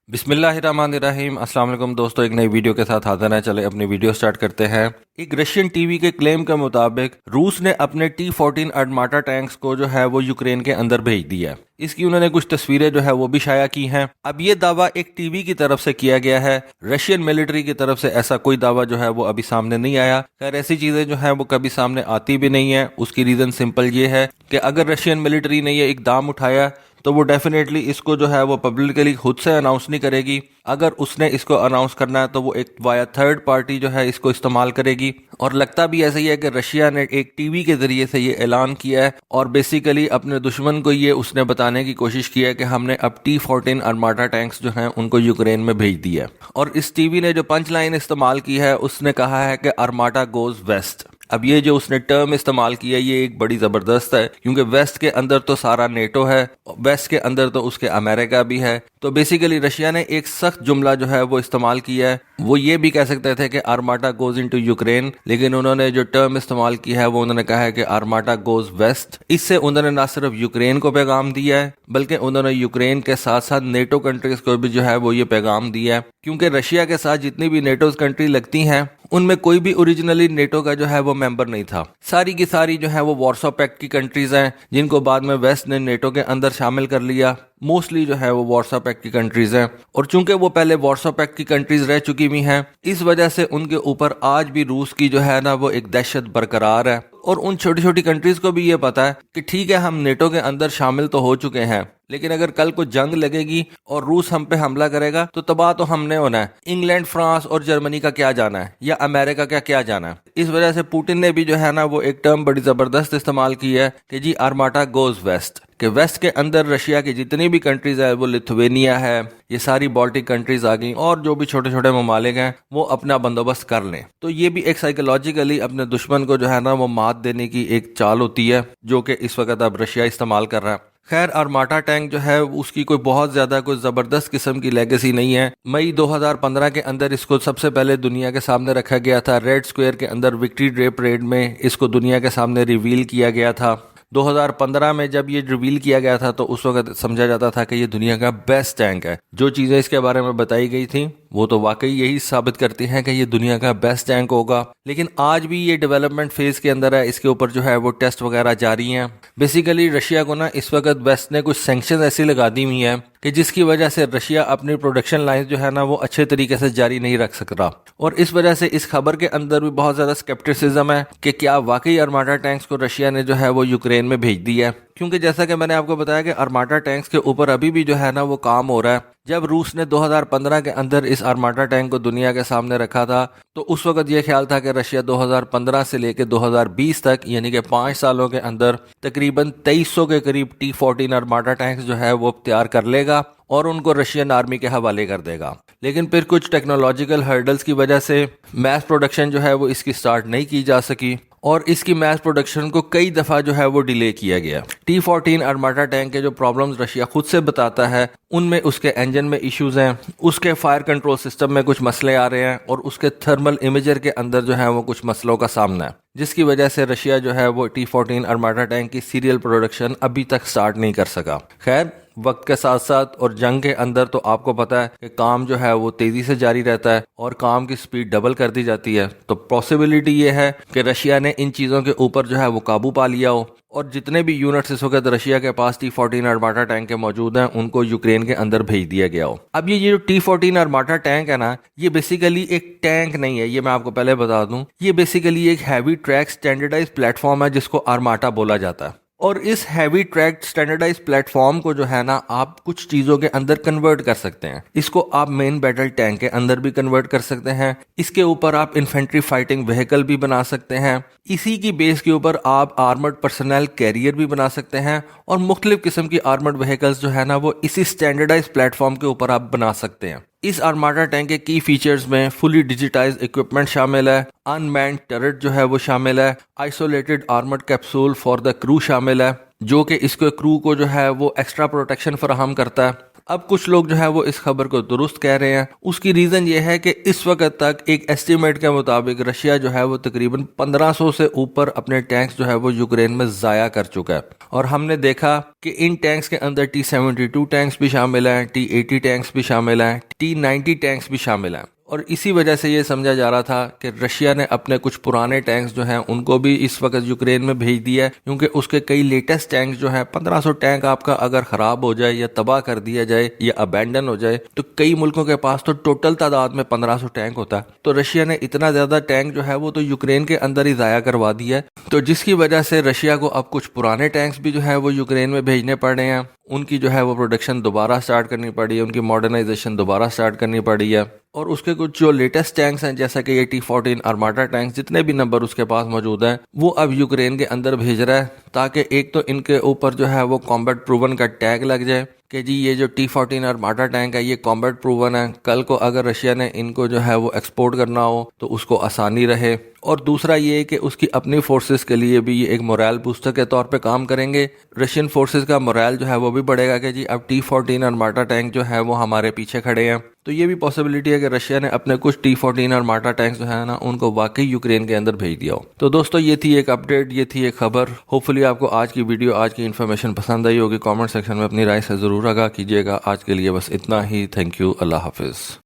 بسم اللہ الرحمن الرحیم۔ السلام علیکم دوستو، ایک نئی ویڈیو کے ساتھ حاضر ہیں۔ چلے اپنی ویڈیو سٹارٹ کرتے ہیں۔ ایک رشین ٹی وی کے کلیم کے مطابق روس نے اپنے T-14 ارماٹا ٹینکس کو جو ہے وہ یوکرین کے اندر بھیج دیا۔ اس کی انہوں نے کچھ تصویریں جو ہے وہ بھی شائع کی ہیں۔ اب یہ دعویٰ ایک ٹی وی کی طرف سے کیا گیا ہے، رشین ملٹری کی طرف سے ایسا کوئی دعویٰ جو ہے وہ ابھی سامنے نہیں آیا۔ خیر ایسی چیزیں جو ہیں وہ کبھی سامنے آتی بھی نہیں ہیں۔ اس کی ریزن سمپل یہ ہے کہ اگر رشین ملٹری نے یہ اقدام اٹھایا تو وہ ڈیفینیٹلی اس کو جو ہے وہ پبلکلی خود سے اناؤنس نہیں کرے گی۔ اگر اس نے اس کو اناؤنس کرنا ہے تو وہ ایک وایا تھرڈ پارٹی جو ہے اس کو استعمال کرے گی، اور لگتا بھی ایسا ہی ہے کہ رشیا نے ایک ٹی وی کے ذریعے سے یہ اعلان کیا ہے اور بیسیکلی اپنے دشمن کو یہ اس نے بتانے کی کوشش کی ہے کہ ہم نے اب T-14 ارماٹا ٹینکس جو ہیں ان کو یوکرین میں بھیج دیا۔ اور اس ٹی وی نے جو پنچ لائن استعمال کی ہے اس نے کہا ہے کہ ارماٹا گوز ویسٹ۔ اب یہ جو اس نے ٹرم استعمال کیا یہ ایک بڑی زبردست ہے، کیونکہ ویسٹ کے اندر تو سارا نیٹو ہے، ویسٹ کے اندر تو اس کے امریکہ بھی ہے۔ تو بیسیکلی رشیا نے ایک سخت جملہ جو ہے وہ استعمال کیا ہے۔ وہ یہ بھی کہہ سکتے تھے کہ ارماٹا گوز انٹو یوکرین، لیکن انہوں نے جو ٹرم استعمال کی ہے وہ انہوں نے کہا ہے کہ ارماٹا گوز ویسٹ۔ اس سے انہوں نے نہ صرف یوکرین کو پیغام دیا ہے بلکہ انہوں نے یوکرین کے ساتھ ساتھ نیٹو کنٹریز کو بھی جو ہے وہ یہ پیغام دیا ہے، کیونکہ رشیا کے ساتھ جتنی بھی نیٹو کنٹری لگتی ہیں ان میں کوئی بھی اوریجنلی نیٹو کا جو ہے وہ ممبر نہیں تھا۔ ساری کی ساری جو ہے وہ وارسو پیکٹ کی کنٹریز ہیں جن کو بعد میں ویسٹ نے نیٹو کے اندر شامل کر لیا۔ موسٹلی جو ہے وہ وارسو پیکٹ کی کنٹریز ہیں، اور چونکہ وہ پہلے وارسو پیکٹ کی کنٹریز رہ چکی ہوئی ہیں اس وجہ سے ان کے اوپر آج بھی روس کی جو ہے نا وہ ایک دہشت برقرار ہے۔ اور ان چھوٹی چھوٹی کنٹریز کو بھی یہ پتا ہے کہ ٹھیک ہے ہم نیٹو کے اندر شامل تو ہو چکے ہیں، لیکن اگر کل کو جنگ لگے گی اور روس ہم پہ حملہ کرے گا تو تباہ تو ہم نے ہونا ہے۔ انگلینڈ، فرانس اور جرمنی کا کیا جانا ہے، یا امریکہ کا کیا جانا ہے؟ اس وجہ سے پوٹن نے بھی جو ہے نا وہ ایک ٹرم بڑی زبردست استعمال کی ہے کہ جی ارماٹا گوز ویسٹ، کہ ویسٹ کے اندر رشیا کی جتنی بھی کنٹریز ہے، وہ لتھوینیا ہے، یہ ساری بالٹک کنٹریز آ گئیں، اور جو بھی چھوٹے چھوٹے ممالک ہیں وہ اپنا بندوبست کر لیں۔ تو یہ بھی ایک سائیکولوجیکلی اپنے دشمن کو جو ہے نا وہ مات دینے کی ایک چال ہوتی ہے جو کہ اس وقت اب رشیا استعمال کر رہا ہے۔ خیر ارماٹا ٹینک جو ہے اس کی کوئی بہت زیادہ کوئی زبردست قسم کی لیگیسی نہیں ہے۔ مئی 2015 کے اندر اس کو سب سے پہلے دنیا کے سامنے رکھا گیا تھا، ریڈ سکوئر کے اندر وکٹری ڈے پریڈ میں اس کو دنیا کے سامنے ریویل کیا گیا تھا۔ 2015 میں جب یہ ریویل کیا گیا تھا تو اس وقت سمجھا جاتا تھا کہ یہ دنیا کا بیسٹ ٹینک ہے۔ جو چیزیں اس کے بارے میں بتائی گئی تھیں وہ تو واقعی یہی ثابت کرتی ہیں کہ یہ دنیا کا بیسٹ ٹینک ہوگا، لیکن آج بھی یہ ڈیولپمنٹ فیز کے اندر ہے۔ اس کے اوپر جو ہے وہ ٹیسٹ وغیرہ جاری ہیں۔ بیسیکلی رشیا کو نا اس وقت ویسٹ نے کچھ سینکشن ایسی لگا دی ہوئی ہیں کہ جس کی وجہ سے رشیا اپنی پروڈکشن لائن جو ہے نا وہ اچھے طریقے سے جاری نہیں رکھ سکتا، اور اس وجہ سے اس خبر کے اندر بھی بہت زیادہ سکیپٹسزم ہے کہ کیا واقعی ارماٹا ٹینکس کو رشیا نے جو ہے وہ یوکرین میں بھیج دیا ہے، کیونکہ جیسا کہ میں نے آپ کو بتایا کہ ارماٹا ٹینکس کے اوپر ابھی بھی جو ہے نا وہ کام ہو رہا ہے۔ جب روس نے 2015 کے اندر اس ارماٹا ٹینک کو دنیا کے سامنے رکھا تھا تو اس وقت یہ خیال تھا کہ رشیا 2015 سے لے کے 2020 تک یعنی کہ 5 سالوں کے اندر تقریباً 2300 کے قریب T-14 ارماٹا ٹینکس جو ہے وہ تیار کر لے گا اور ان کو رشین آرمی کے حوالے کر دے گا، لیکن پھر کچھ ٹیکنالوجیکل ہرڈلز کی وجہ سے میس پروڈکشن جو ہے وہ اس کی سٹارٹ نہیں کی جا سکی، اور اس کی میس پروڈکشن کو کئی دفعہ جو ہے وہ ڈیلے کیا گیا۔ T-14 ارماٹا ٹینک کے جو پرابلمز رشیا خود سے بتاتا ہے ان میں اس کے انجن میں ایشوز ہیں، اس کے فائر کنٹرول سسٹم میں کچھ مسئلے آ رہے ہیں، اور اس کے تھرمل امیجر کے اندر جو ہے وہ کچھ مسئلوں کا سامنا ہے، جس کی وجہ سے رشیا جو ہے وہ T-14 ارماٹا ٹینک کی سیریل پروڈکشن ابھی تک سٹارٹ نہیں کر سکا۔ خیر وقت کے ساتھ ساتھ اور جنگ کے اندر تو آپ کو پتا ہے کہ کام جو ہے وہ تیزی سے جاری رہتا ہے اور کام کی سپیڈ ڈبل کر دی جاتی ہے، تو پاسبلٹی یہ ہے کہ رشیا نے ان چیزوں کے اوپر جو ہے وہ قابو پا لیا ہو، اور جتنے بھی یونٹس اس وقت رشیا کے پاس T-14 ارماٹا ٹینک کے موجود ہیں ان کو یوکرین کے اندر بھیج دیا گیا ہو۔ اب یہ جو T-14 ارماٹا ٹینک ہے نا یہ بیسیکلی ایک ٹینک نہیں ہے، یہ میں آپ کو پہلے بتا دوں، یہ بیسیکلی ایک ہیوی ٹریک سٹینڈرڈائز پلیٹ فارم ہے جس کو ارماٹا بولا جاتا ہے، اور اس ہیوی ٹریک سٹینڈرڈائز پلیٹ فارم کو جو ہے نا آپ کچھ چیزوں کے اندر کنورٹ کر سکتے ہیں۔ اس کو آپ مین بیٹل ٹینک کے اندر بھی کنورٹ کر سکتے ہیں، اس کے اوپر آپ انفینٹری فائٹنگ وہیکل بھی بنا سکتے ہیں، اسی کی بیس کے اوپر آپ آرمرڈ پرسنل کیریئر بھی بنا سکتے ہیں، اور مختلف قسم کی آرمرڈ وہیکلز جو ہے نا وہ اسی سٹینڈرڈائز پلیٹ فارم کے اوپر آپ بنا سکتے ہیں۔ اس ارماٹا ٹینک کے کی فیچرز میں فلی ڈیجیٹائز اکوپمنٹ شامل ہے، ان مینڈ ٹرٹ جو ہے وہ شامل ہے، isolated armoured capsule for the کرو شامل ہے جو کہ اس کے کرو کو جو ہے وہ ایکسٹرا پروٹیکشن فراہم کرتا ہے، اب کچھ لوگ جو ہے وہ اس خبر کو درست کہہ رہے ہیں. اس کی ریزن یہ ہے کہ اس وقت تک ایک ایسٹیمیٹ کے مطابق رشیا جو ہے وہ تقریباً 1500 سے اوپر اپنے ٹینکس جو ہے وہ یوکرین میں ضائع کر چکا ہے. اور ہم نے دیکھا کہ ان ٹینکس کے اندر T-72 ٹینکس بھی شامل ہیں, T-80 ٹینکس بھی شامل ہیں, T-90 ٹینکس بھی شامل ہیں. اور اسی وجہ سے یہ سمجھا جا رہا تھا کہ رشیا نے اپنے کچھ پرانے ٹینکس جو ہیں ان کو بھی اس وقت یوکرین میں بھیج دیا ہے, کیونکہ اس کے کئی لیٹسٹ ٹینکس جو ہیں 1500 ٹینک آپ کا اگر خراب ہو جائے یا تباہ کر دیا جائے یا ابینڈن ہو جائے تو کئی ملکوں کے پاس تو ٹوٹل تعداد میں 1500 ٹینک ہوتا ہے. تو رشیا نے اتنا زیادہ ٹینک جو ہے وہ تو یوکرین کے اندر ہی ضائع کروا دیا ہے, تو جس کی وجہ سے رشیا کو اب کچھ پرانے ٹینکس بھی جو ہے وہ یوکرین میں بھیجنے پڑ رہے ہیں. ان کی جو ہے وہ پروڈکشن دوبارہ سٹارٹ کرنی پڑی ہے, ان کی ماڈرنائزیشن دوبارہ سٹارٹ کرنی پڑی ہے. اور اس کے کچھ جو لیٹسٹ ٹینکس ہیں جیسا کہ یہ T-14 آرماٹا ٹینکس جتنے بھی نمبر اس کے پاس موجود ہیں وہ اب یوکرین کے اندر بھیج رہا ہے, تاکہ ایک تو ان کے اوپر جو ہے وہ کامبیٹ پروون کا ٹیگ لگ جائے کہ جی یہ جو T-14 آرماٹا ٹینک ہے یہ کامبیٹ پروون ہے, کل کو اگر رشیا نے ان کو جو ہے وہ ایکسپورٹ کرنا ہو تو اس کو آسانی رہے. اور دوسرا یہ کہ اس کی اپنی فورسز کے لیے بھی یہ ایک مورائل بوسٹر کے طور پہ کام کریں گے. رشین فورسز کا مورائل جو ہے وہ بھی بڑھے گا کہ جی اب T-14 آرماٹا ٹینک جو ہے وہ ہمارے پیچھے کھڑے ہیں. تو یہ بھی پاسبلٹی ہے کہ رشیا نے اپنے کچھ T-14 آرماٹا ٹینکس جو ہے نا ان کو واقعی یوکرین کے اندر بھیج دیا ہو. تو دوستو یہ تھی ایک اپڈیٹ, یہ تھی ایک خبر. ہوپ فلی آپ کو آج کی ویڈیو, آج کی انفارمیشن پسند آئی ہوگی. کامنٹ سیکشن میں اپنی رائے سے ضرور آگاہ کیجیے گا. آج کے لیے بس اتنا ہی. Thank you. اللہ حافظ.